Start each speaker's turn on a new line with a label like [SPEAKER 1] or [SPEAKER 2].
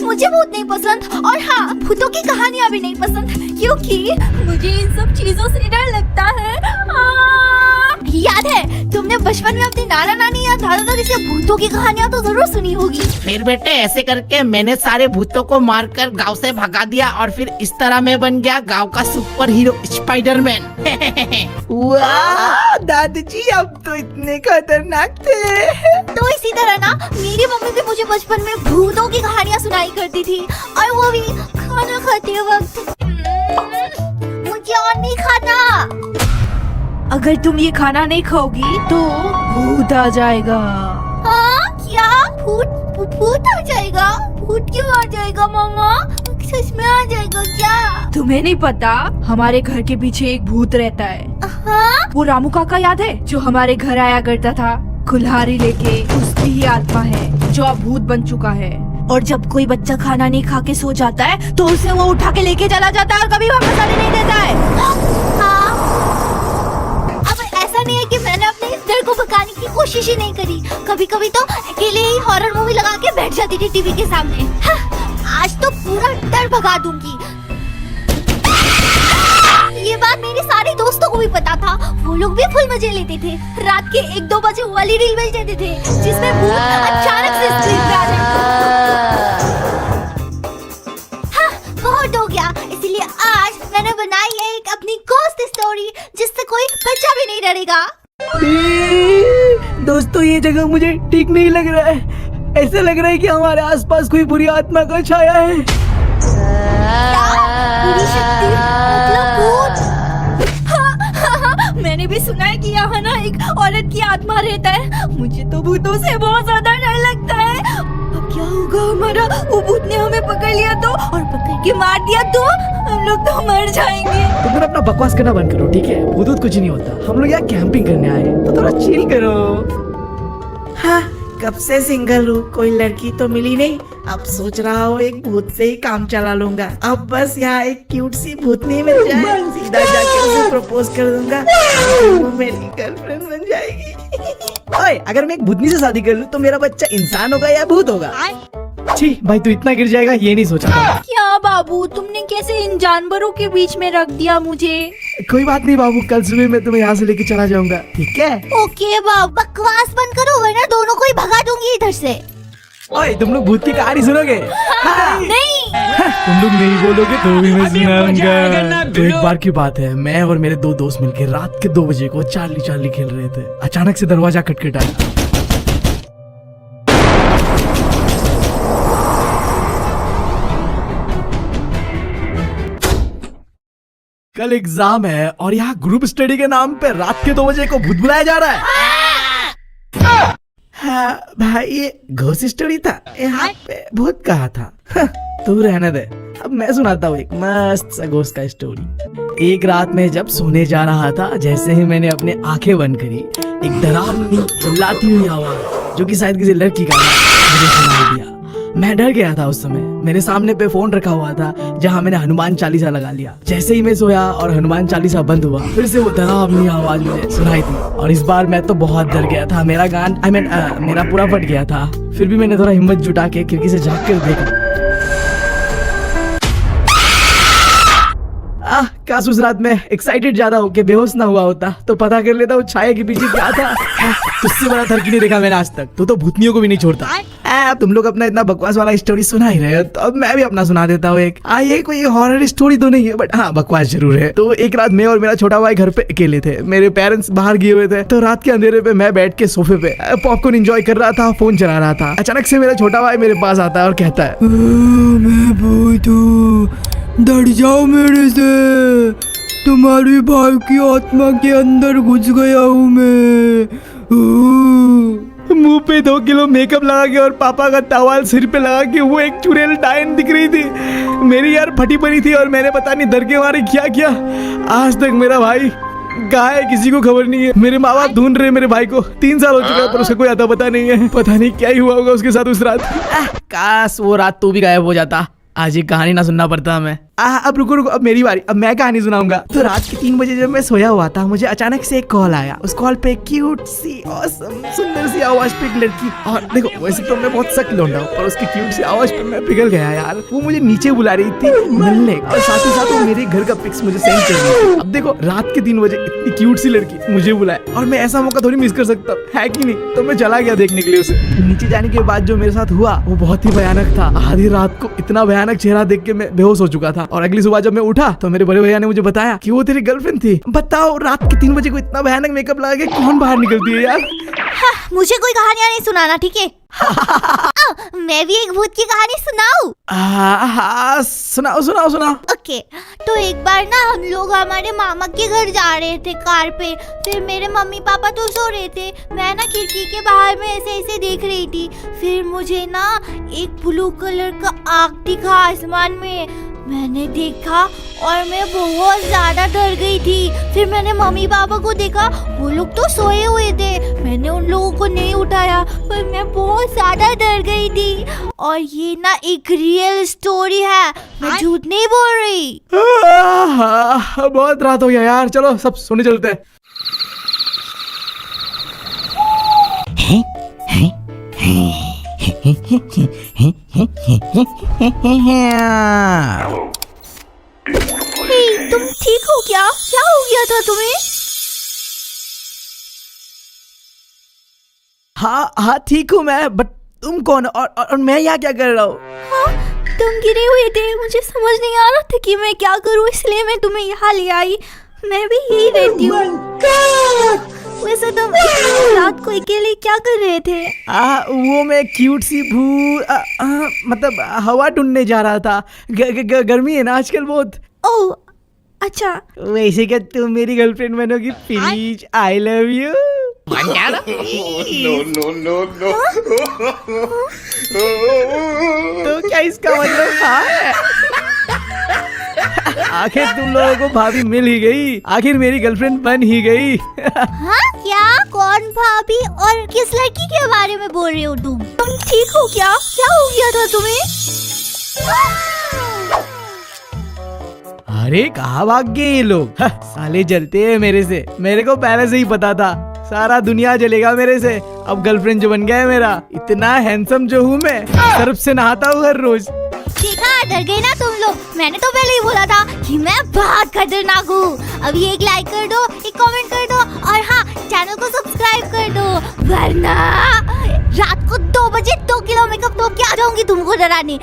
[SPEAKER 1] मुझे भूत नहीं पसंद, और हाँ, भूतों की कहानियाँ भी नहीं पसंद, क्योंकि मुझे इन सब चीजों से डर लगता है। याद है तुमने बचपन में अपनी नाना नानी या दादा दादी से भूतों की कहानियाँ तो जरूर सुनी होगी।
[SPEAKER 2] फिर बेटे ऐसे करके मैंने सारे भूतों को मारकर गांव से भगा दिया, और फिर इस तरह मैं बन गया गांव का सुपर हीरो स्पाइडरमैन।
[SPEAKER 3] वाह दादाजी, अब तो इतने खतरनाक थे।
[SPEAKER 1] तो इसी तरह ना मेरी मम्मी भी मुझे बचपन में भूतों की कहानियाँ सुनाई करती थी, और वो भी खाना खाते वक्त। मुझे और नहीं खाना।
[SPEAKER 4] अगर तुम ये खाना नहीं खाओगी तो भूत आ जाएगा।
[SPEAKER 1] हाँ क्या? भूत आ जाएगा? भूत क्यों आ जाएगा मामा? सच में आ जाएगा क्या?
[SPEAKER 4] तुम्हें नहीं पता, हमारे घर के पीछे एक भूत रहता है।
[SPEAKER 1] हाँ?
[SPEAKER 4] वो रामू काका याद है, जो हमारे घर आया करता था कुल्हाड़ी लेके? उसकी ही आत्मा है जो अब भूत बन चुका है। और जब कोई बच्चा खाना नहीं खा के सो जाता है तो उसे वो उठा के लेके चला जाता है और कभी वापस आने नहीं देता है।
[SPEAKER 1] हाँ। अब ऐसा नहीं है कि मैंने अपने इस डर को भगाने की कोशिश ही नहीं करी। कभी कभी तो अकेले ही हॉरर मूवी लगा के बैठ जाती थी टीवी के सामने। हाँ, आज तो पूरा डर भगा दूंगी। ये बात मेरे सारे दोस्तों को भी पता था, वो लोग भी फुल मजे लेते थे। रात के 1-2 बजे वाली रील भेज देते थे जिसमें भूत अचानक से स्क्रीन पे आ जाते। हाँ, बहुत हो गया, इसलिए आज मैंने बनाई है एक अपनी गोस्ट स्टोरी जिससे कोई बच्चा भी नहीं डरेगा।
[SPEAKER 3] दोस्तों, ये जगह मुझे ठीक नहीं लग रहा है। ऐसा लग रहा है कि हमारे आसपास कोई बुरी आत्मा का छाया है।
[SPEAKER 1] बुरी शक्ति मतलब भूत। हाँ, मैंने भी सुना है कि यहाँ ना एक औरत की आत्मा रहता है। मुझे तो भूतों से बहुत ज्यादा डर लगता है। अब क्या होगा हमारा? वो भूत ने हमें पकड़ लिया तो, और पकड़ के मार दिया तो हम लोग तो मर जाएंगे।
[SPEAKER 3] तुम लोग अपना बकवास करना बंद करो, ठीक है? भूत कुछ नहीं होता। हम लोग यहाँ कैंपिंग करने आए, तो थोड़ा चिल करो। हाँ, कब से सिंगल हूँ, कोई लड़की तो मिली नहीं। अब सोच रहा हूँ एक भूत से ही काम चला लूंगा। अब बस यहाँ एक क्यूट सी भूतनी मिल जाए, सीधा जाके उसे प्रपोज कर दूंगा, वो मेरी गर्लफ्रेंड बन जाएगी। ओए, अगर मैं एक भूतनी से शादी कर लूँ तो मेरा बच्चा इंसान होगा या भूत होगा? छी भाई, तू इतना गिर जाएगा ये नहीं सोचा था।
[SPEAKER 4] क्या बाबू, तुमने कैसे इन जानवरों के बीच में रख दिया मुझे?
[SPEAKER 3] कोई बात नहीं बाबू, कल सुबह मैं तुम्हें यहाँ से लेके चला जाऊंगा, ठीक है?
[SPEAKER 1] ओके बाबू, बकवास बंद करो वरना दोनों को ही भगा दूंगी इधर से।
[SPEAKER 3] ओए, तुम लोग भूत की कहानी सुनोगे?
[SPEAKER 1] नहीं।
[SPEAKER 3] तुम लोग नहीं बोलोगे तो भी मैं सुनाऊंगा। तो एक बार की बात है, मैं और मेरे 2 दोस्त मिलकर रात के 2 बजे को चार्ली खेल रहे थे। अचानक से दरवाजा खटखटाया। कल एग्जाम है और यहाँ ग्रुप स्टडी के नाम पे रात के 2 बजे को भूत बुलाया जा रहा है। हाँ भाई, ये घोस्ट स्टोरी था, यहाँ पे भूत कहा था। तू रहने दे, अब मैं सुनाता हूँ एक मस्त सा घोस्ट का स्टोरी। एक रात में जब सोने जा रहा था, जैसे ही मैंने अपने आंखें बंद करी, एक डरावनी चिल्लाती हुई आवाज, जो कि शायद किसी लड़की का मुझे सुनाई दिया। मैं डर गया था। उस समय मेरे सामने पे फोन रखा हुआ था, जहाँ मैंने हनुमान चालीसा लगा लिया। जैसे ही मैं सोया और हनुमान चालीसा बंद हुआ, फिर से वो डरावनी आवाज मुझे सुनाई थी, और इस बार मैं तो बहुत डर गया था। मेरा मेरा पूरा फट गया था। फिर भी मैंने थोड़ा हिम्मत जुटा के खिड़की से झांक कर देखा। काश उस रात में एक्साइटेड ज्यादा होके बेहोश ना हुआ होता तो पता कर लेता वो छाया के पीछे क्या था। तुझसे बड़ा थरकी नहीं देखा मैंने आज तक। तू तो भूतनियों को भी नहीं छोड़ता। तुम लोग अपना इतना बकवास वाला स्टोरी सुना ही रहे हो, तो अब मैं भी अपना सुना देता हूँ एक। ये कोई हॉरर स्टोरी तो नहीं है, बट हाँ बकवास जरूर है। तो एक रात मैं और मेरा छोटा भाई घर पे अकेले थे। मेरे पेरेंट्स बाहर गए हुए थे, तो रात के अंधेरे पे मैं बैठ के सोफे पे पॉपकॉर्न एंजॉय कर रहा था, फोन चला रहा था। अचानक से मेरा छोटा भाई मेरे पास आता है और कहता है, मैं भूत हूँ, डर जाओ मेरे से, तुम्हारी भाई की आत्मा के अंदर घुस गया हूँ मैं। मुंह पे 2 किलो मेकअप लगा के और पापा का टॉवल सिर पे लगा के वो एक चुड़ैल डायन दिख रही थी। मेरी यार फटी पड़ी थी और मैंने पता नहीं डर के मारे क्या किया। आज तक मेरा भाई कहाँ है किसी को खबर नहीं है। मेरे माँ बाप ढूंढ रहे मेरे भाई को। 3 साल हो चुका है पर उसका कोई आता पता नहीं है। पता नहीं क्या ही हुआ होगा उसके साथ उस रात। काश वो रात तू भी गायब हो जाता, आज ये कहानी ना सुनना पड़ता हमें। अब रुको, अब मेरी बारी, अब मैं कहानी सुनाऊंगा। तो रात के 3 बजे जब मैं सोया हुआ था, मुझे अचानक से एक कॉल आया। उस कॉल पे क्यूट सी ऑसम सुंदर सी आवाज पे एक लड़की, और देखो वैसे तो मैं बहुत सख्त लौंडा हूं, पर उसकी क्यूट सी आवाज पे मैं पिघल गया यार। वो मुझे नीचे बुला रही थी मिलने, और साथ ही साथ वो मेरे घर का पिक्स मुझे सेंड कर रही थी। अब देखो रात के 3 बजे इतनी क्यूट सी लड़की मुझे बुलाए, और मैं ऐसा मौका थोड़ी मिस कर सकता है कि नहीं। तो मैं चला गया देखने के लिए उसे। नीचे जाने के बाद जो मेरे साथ हुआ वो बहुत ही भयानक था। आधी रात को इतना भयानक चेहरा देख के मैं बेहोश हो चुका था, और अगली सुबह जब मैं उठा तो मेरे बड़े भैया ने मुझे बताया कि वो तेरी गर्लफ्रेंड थी। बताओ रात के 3 बजे को इतना भयानक मेकअप लगा के कौन बाहर निकलती है यार।
[SPEAKER 1] हाँ, मुझे कोई कहानियां नहीं सुनाना, ठीक है? मैं भी एक भूत की कहानी सुनाऊं?
[SPEAKER 3] हाँ सुनाओ।
[SPEAKER 1] ओके, तो एक बार ना हम लोग हमारे मामा के घर जा रहे थे कार पे। फिर मेरे मम्मी पापा तो सो रहे थे, मैं ना खिड़की के बाहर में ऐसे ऐसे देख रही थी। फिर मुझे ना एक ब्लू कलर का आग दिखा आसमान में। मैंने देखा और मैं बहुत ज्यादा डर गई थी। फिर मैंने मम्मी पापा को देखा, वो लोग तो सोए हुए थे। मैंने उन लोगों को नहीं उठाया, पर मैं बहुत ज्यादा डर गई थी। और ये ना एक रियल स्टोरी है, मैं झूठ नहीं बोल रही।
[SPEAKER 3] बहुत रात हो गया यार, चलो सब सोने चलते हैं।
[SPEAKER 1] हे, तुम ठीक हो क्या? क्या हो गया था तुम्हें?
[SPEAKER 3] हाँ ठीक हूँ मैं, बट तुम कौन और मैं यहाँ क्या कर रहा हूँ?
[SPEAKER 1] हाँ, तुम गिरे हुए थे, मुझे समझ नहीं आ रहा था कि मैं क्या करूँ, इसलिए मैं तुम्हें यहाँ ले आई। मैं भी यही रहती हूँ। वैसे तुम रात को अकेले क्या कर रहे थे?
[SPEAKER 3] वो मैं क्यूट सी मतलब हवा ढूंढने जा रहा था। गर्मी है ना आजकल बहुत।
[SPEAKER 1] ओह अच्छा।
[SPEAKER 3] वैसे क्या तुम मेरी गर्लफ्रेंड बनोगी प्लीज? I love you. तो क्या इसका मतलब है? आखिर तुम लोगों को भाभी मिल ही गई, आखिर मेरी गर्लफ्रेंड बन ही गई।
[SPEAKER 1] हाँ क्या? कौन भाभी और किस लड़की के बारे में बोल रहे हो तुम? तुम ठीक हो क्या? क्या हो गया था तुम्हें?
[SPEAKER 3] अरे कहाँ भाग गए ये लोग? साले जलते हैं मेरे से, मेरे को पहले से ही पता था सारा दुनिया जलेगा मेरे से। अब गर्लफ्रेंड जो बन गया है मेरा, इतना हैंडसम जो हूँ मैं, सर्फ से नहाता हूँ हर रोज।
[SPEAKER 1] देखा, डर गए ना तुम लोग। मैंने तो पहले ही बोला था कि मैं बहुत खतरनाक हूँ। अभी एक लाइक कर दो, एक कमेंट कर दो, और हाँ चैनल को सब्सक्राइब कर दो, वरना रात को 2 बजे 2 किलो मेकअप तो क्या आ जाऊंगी तुमको डराने।